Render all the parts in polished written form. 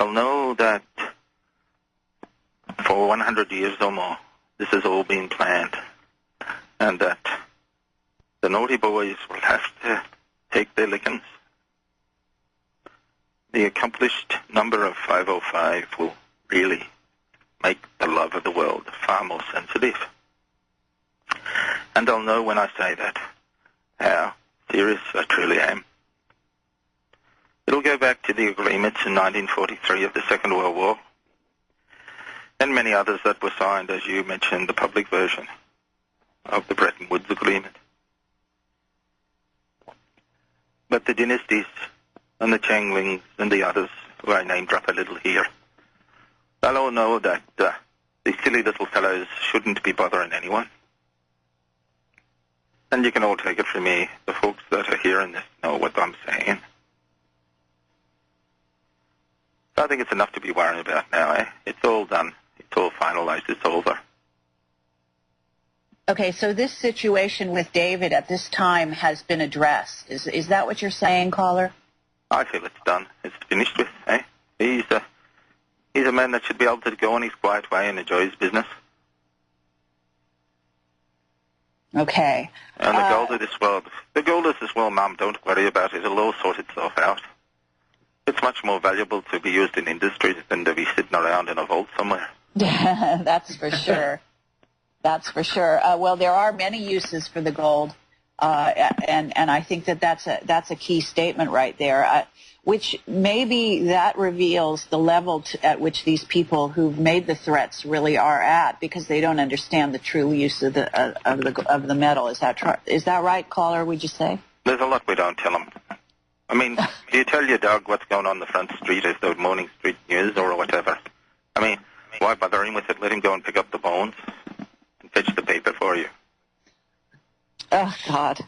they'll know that for 100 years or more, this has all been planned, and that the naughty boys will have to take their lickings. The accomplished number of 505 will really make the love of the world far more sensitive. And they'll know when I say that how serious I truly am. It'll go back to the agreements in 1943 of the Second World War, and many others that were signed, as you mentioned, the public version of the Bretton Woods Agreement. But the dynasties and the Changlings and the others, who I name drop a little here, they'll all know that these silly little fellows shouldn't be bothering anyone. And you can all take it from me, the folks that are hearing this know what I'm saying. So I think it's enough to be worrying about now, eh? It's all done. It's all finalized. It's over. Okay, so this situation with David at this time has been addressed. Is that what you're saying, caller? I feel it's done. It's finished with, eh? He's a man that should be able to go on his quiet way and enjoy his business. Okay. And the gold of this world, Mum, don't worry about it. It'll all sort itself out. It's much more valuable to be used in industry than to be sitting around in a vault somewhere. That's for sure. That's for sure. Well, there are many uses for the gold, and I think that's a key statement right there, which maybe that reveals the level at which these people who've made the threats really are at, because they don't understand the true use of the metal. Is that right, caller? Would you say? There's a lot we don't tell them. I mean, do you tell your dog what's going on the front street as the morning street news or whatever? I mean, why bother him with it? Let him go and pick up the bones and fetch the paper for you. Oh, God.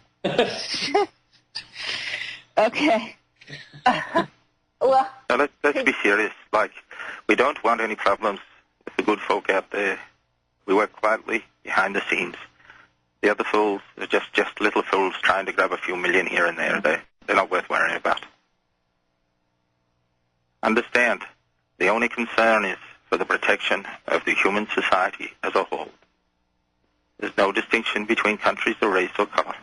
Okay. Well, now, let's be serious. Like, we don't want any problems with the good folk out there. We work quietly behind the scenes. The other fools are just little fools trying to grab a few million here and there. They're not worth worrying about. Understand, the only concern is for the protection of the human society as a whole. There's no distinction between countries or race or color.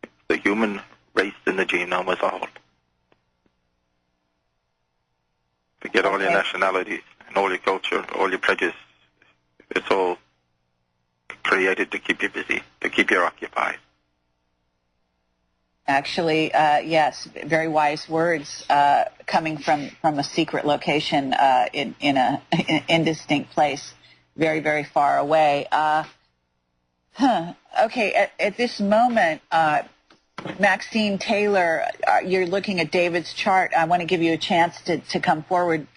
It's the human race in the genome as a whole. Forget all your nationalities and all your culture, all your prejudice. It's all created to keep you busy, to keep you occupied. Actually, yes, very wise words coming from a secret location in an indistinct place, very, very far away. Okay, at this moment, Maxine Taylor, you're looking at David's chart. I want to give you a chance to come forward.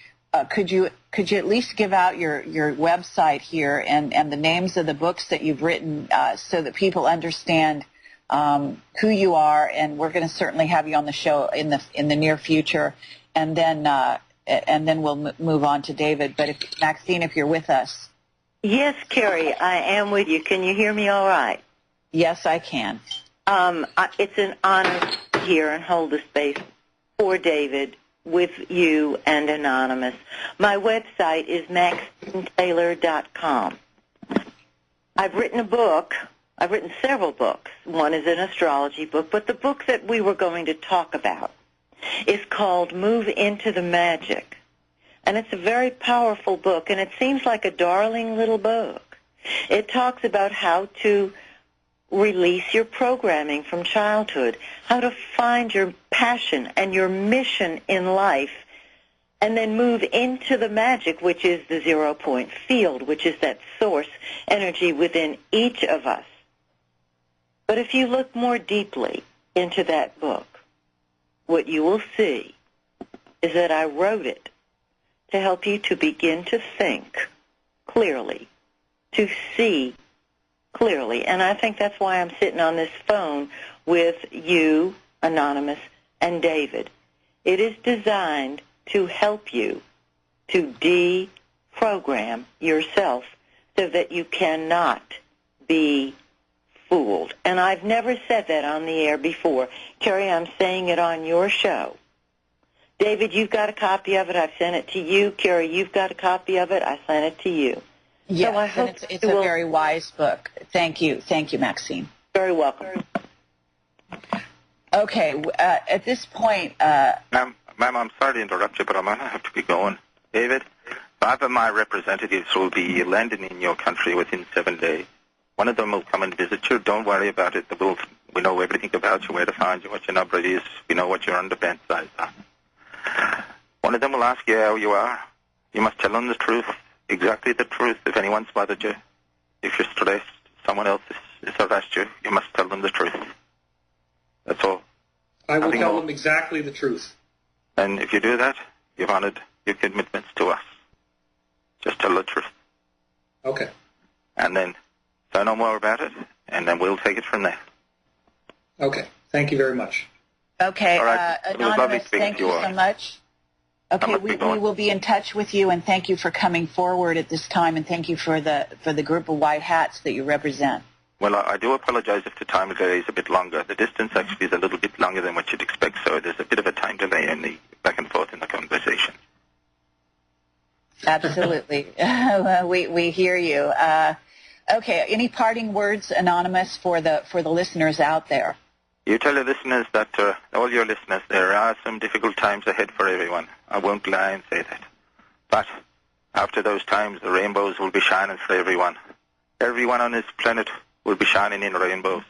Could you at least give out your website here and the names of the books that you've written so that people understand who you are, and we're going to certainly have you on the show in the near future, and then we'll move on to David. But Maxine, if you're with us. Yes, Carrie, I am with you. Can you hear me all right? Yes, I can. It's an honor to hear and hold the space for David with you and Anonymous. My website is MaxineTaylor.com. I've written a book. I've written several books. One is an astrology book, but the book that we were going to talk about is called Move Into the Magic. And it's a very powerful book, and it seems like a darling little book. It talks about how to release your programming from childhood, how to find your passion and your mission in life, and then move into the magic, which is the 0-point field, which is that source energy within each of us. But if you look more deeply into that book, what you will see is that I wrote it to help you to begin to think clearly, to see clearly. And I think that's why I'm sitting on this phone with you, Anonymous, and David. It is designed to help you to deprogram yourself so that you cannot be fooled. And I've never said that on the air before. Terry, I'm saying it on your show David, you've got a copy of it. I've sent it to you. Carrie, you've got a copy of it. I sent it to you. Yes, so I hope it's a very wise book. Thank you. Thank you, Maxine. Very welcome. Okay, at this point... Ma'am, I'm sorry to interrupt you, but I'm going to have to be going. David, 5 of my representatives will be landing in your country within 7 days. One of them will come and visit you. Don't worry about it. We know everything about you, where to find you, what your number is. We know what your underpants size are. One of them will ask you how you are. You must tell them the truth, exactly the truth. If anyone's bothered you, if you're stressed, someone else has harassed you, you must tell them the truth. That's all. I will tell them exactly the truth. And if you do that, you've honored your commitments to us. Just tell the truth. Okay. And then say no more about it, and then we'll take it from there. Okay. Thank you very much. Okay, all right. Anonymous, thank you so much. Okay, we will be in touch with you, and thank you for coming forward at this time, and thank you for the group of white hats that you represent. Well, I do apologize if the time delay is a bit longer. The distance actually is a little bit longer than what you'd expect, so there's a bit of a time delay in the back and forth in the conversation. Absolutely. we hear you. Okay, any parting words, Anonymous, for the listeners out there? You tell the listeners that, all your listeners, there are some difficult times ahead for everyone. I won't lie and say that. But after those times, the rainbows will be shining for everyone. Everyone on this planet will be shining in rainbows,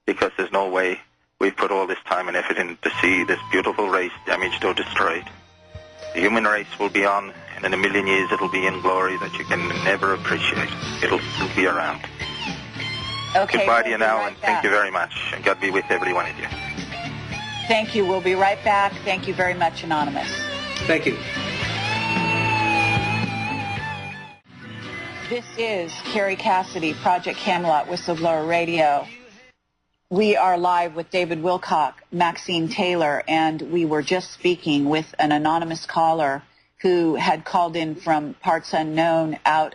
because there's no way we've put all this time and effort in to see this beautiful race damaged or destroyed. The human race will be on, and in a million years it'll be in glory that you can never appreciate. It'll still be around. Okay, goodbye to you now, right and thank you very much, and God be with every one of you. Thank you. We'll be right back. Thank you very much, Anonymous. Thank you. This is Carrie Cassidy, Project Camelot Whistleblower Radio. We are live with David Wilcock, Maxine Taylor, and we were just speaking with an anonymous caller who had called in from parts unknown out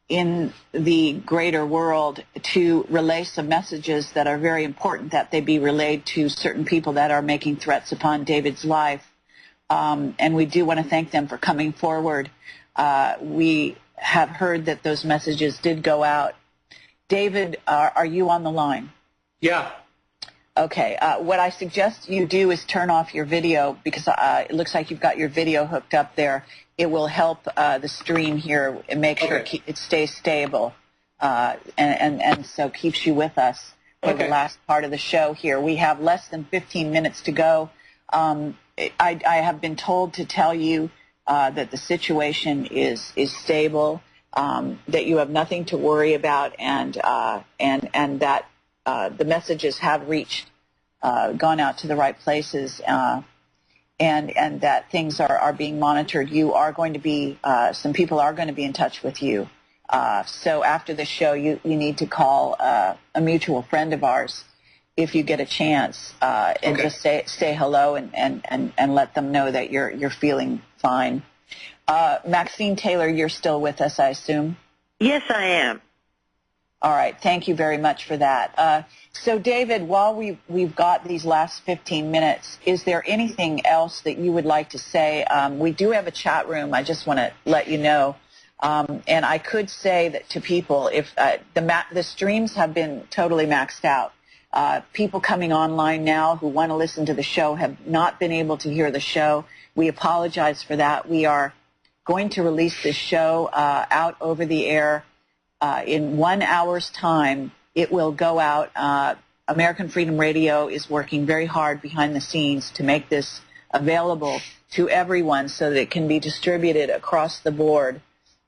in the greater world to relay some messages that are very important that they be relayed to certain people that are making threats upon David's life. And we do want to thank them for coming forward. We have heard that those messages did go out. David, are you on the line? Yeah. Okay. What I suggest you do is turn off your video, because it looks like you've got your video hooked up there. It will help the stream here and make sure it stays stable, and so keeps you with us for the last part of the show here. We have less than 15 minutes to go. I have been told to tell you that the situation is stable, that you have nothing to worry about, and that the messages have gone out to the right places, and that things are being monitored. You are going to be, some people are going to be in touch with you. So after the show, you need to call a mutual friend of ours if you get a chance, and just say hello and let them know that you're feeling fine. Maxine Taylor, you're still with us, I assume? Yes, I am. All right. Thank you very much for that. So, David, while we've got these last 15 minutes, is there anything else that you would like to say? We do have a chat room. I just want to let you know. And I could say that to people, if the streams have been totally maxed out. People coming online now who want to listen to the show have not been able to hear the show. We apologize for that. We are going to release this show out over the air in 1 hour's time. It will go out. American Freedom Radio is working very hard behind the scenes to make this available to everyone so that it can be distributed across the board.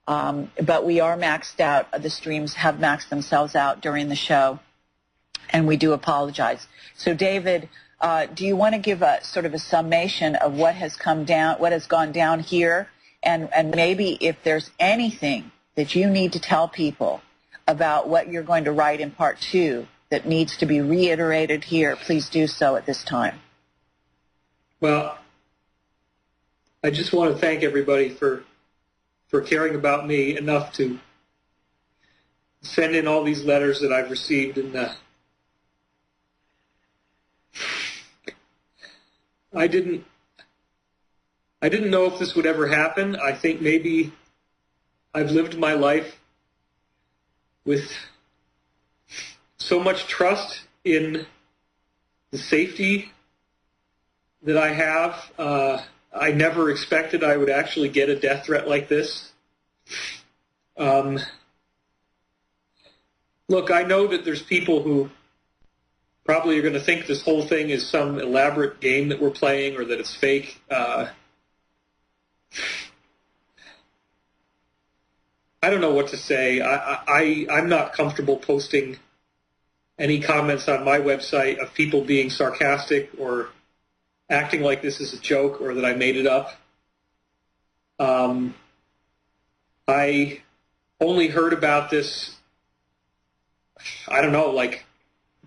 But we are maxed out. The streams have maxed themselves out during the show, and we do apologize. So, David, do you want to give a sort of a summation of what has come down, what has gone down here, and maybe if there's anything that you need to tell people about what you're going to write in part 2 that needs to be reiterated here, please do so at this time. Well, I just want to thank everybody for caring about me enough to send in all these letters that I've received, and I didn't I didn't know if this would ever happen. I think maybe I've lived my life with so much trust in the safety that I have. I never expected I would actually get a death threat like this. Look, I know that there's people who probably are going to think this whole thing is some elaborate game that we're playing or that it's fake. I don't know what to say. I'm not comfortable posting any comments on my website of people being sarcastic or acting like this is a joke or that I made it up. I only heard about this, I don't know, like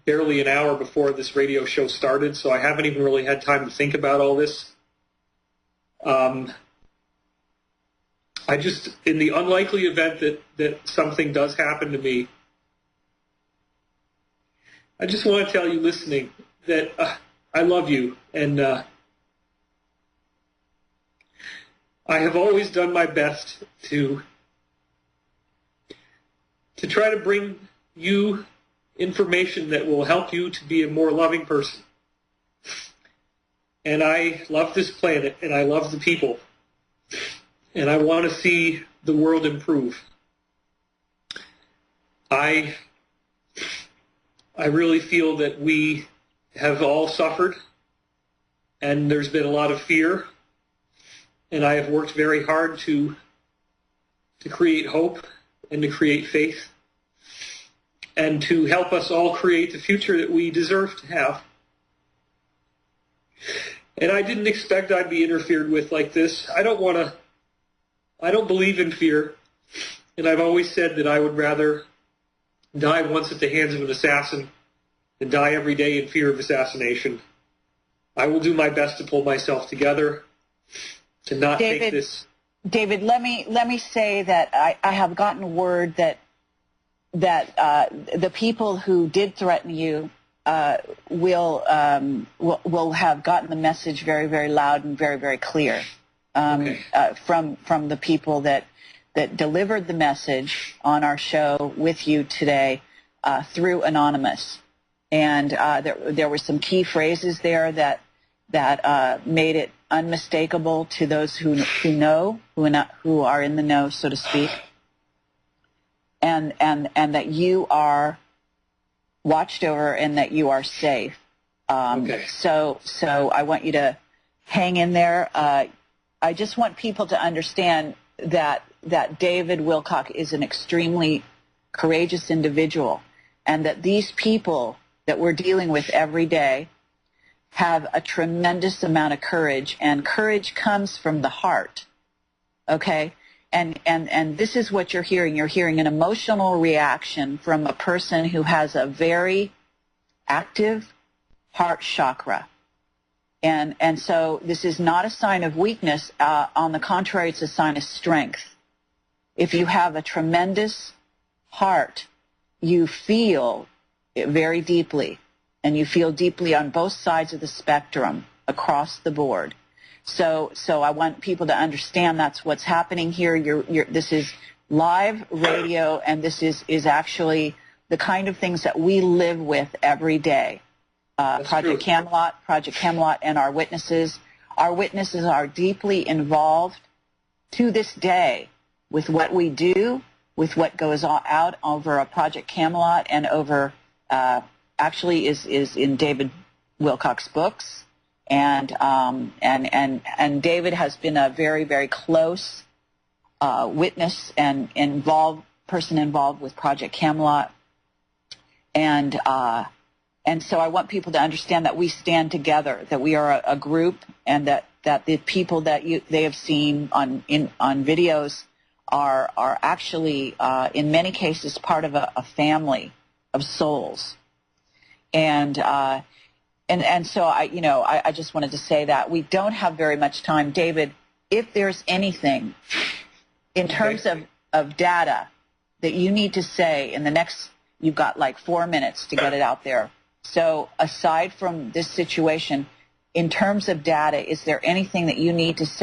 barely an hour before this radio show started, so I haven't even really had time to think about all this. I just, in the unlikely event that something does happen to me, I just want to tell you listening that I love you, and I have always done my best to try to bring you information that will help you to be a more loving person. And I love this planet, and I love the people, and I want to see the world improve. I really feel that we have all suffered, and there's been a lot of fear, and I have worked very hard to create hope and to create faith and to help us all create the future that we deserve to have. And I didn't expect I'd be interfered with like this. I don't believe in fear, and I've always said that I would rather die once at the hands of an assassin than die every day in fear of assassination. I will do my best to pull myself together to not take this. David, let me say that I have gotten word that the people who did threaten you will have gotten the message very, very loud and very, very clear from the people that delivered the message on our show with you today through Anonymous. And there were some key phrases there that made it unmistakable to those who are in the know, so to speak, and that you are watched over and that you are safe. So I want you to hang in there. I just want people to understand that David Wilcock is an extremely courageous individual, and that these people that we're dealing with every day have a tremendous amount of courage, and courage comes from the heart, okay? And this is what you're hearing. You're hearing an emotional reaction from a person who has a very active heart chakra. And so this is not a sign of weakness. On the contrary, it's a sign of strength. If you have a tremendous heart, you feel it very deeply, and you feel deeply on both sides of the spectrum across the board. So I want people to understand that's what's happening here. This is live radio, and this is actually the kind of things that we live with every day. Project Camelot, and our witnesses. Our witnesses are deeply involved to this day with what we do, with what goes out over a Project Camelot, and over actually is in David Wilcock's books, and David has been a very, very close witness and person involved with Project Camelot, and so I want people to understand that we stand together, that we are a group, and that the people that they have seen on videos are actually in many cases part of a family of souls. And so I just wanted to say that we don't have very much time. David, if there's anything in terms of data that you need to say in the next, you've got like 4 minutes to get it out there. So aside from this situation, in terms of data, is there anything that you need to say